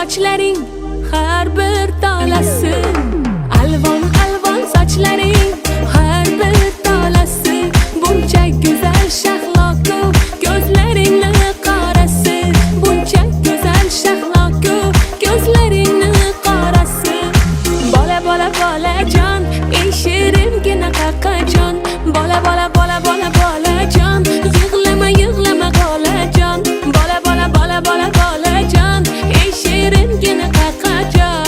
sochlaring har bir tolasi, alvon alvon sochlaring har bir tolasi, buncha go'zal shahloku ko'zlaringni qorasi, buncha go'zal shahloku ko'zlaringni qorasi. Bola bola bolajon, ey shiringina qaqajon, bola bola bola bola bolajon, yig'lama yig'lama bolajon, bola bola bola bola bolajon, ey shiringina qaqajon.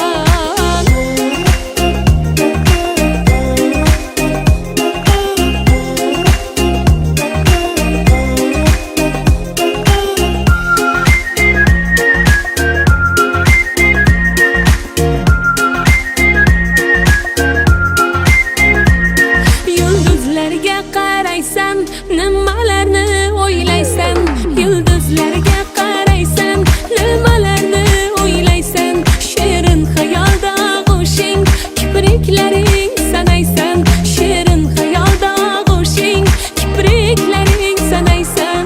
Yulduzlarga qaraysan, nimalarni o'ylaysan? Yulduzlarga qaraysan, nimalarni o'ylaysan? Shirin xayolda g'ushing, kipriklaring sanaysan. Shirin xayolda g'ushing, kipriklaring sanaysan.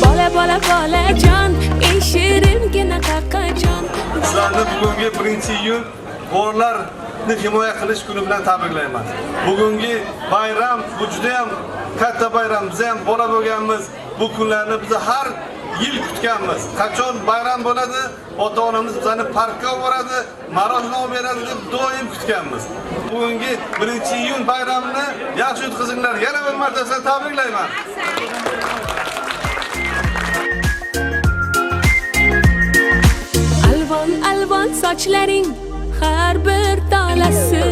Bola bola bolajon, ey shiringina qaqajon. Sizlarni bugungi 1-iyun Bolalarni himoya qilish kuni bilan tabriklayman. Bugungi bayram bu juda ham katta bayram. Biz ham bola bo'lganmiz. Bu kunlarni biz har yil kutganmiz. Qachon bayram bo'ladi, ota-onamiz bizani parkka olib boradi, marosim olib beradi deb doim kutganmiz. Bugungi 1-iyun bayramini yaxshi o'tkazinglar. Yana bir marta sizlarni tabriklayman. Alvon alvon sochlaring har bir tolasi,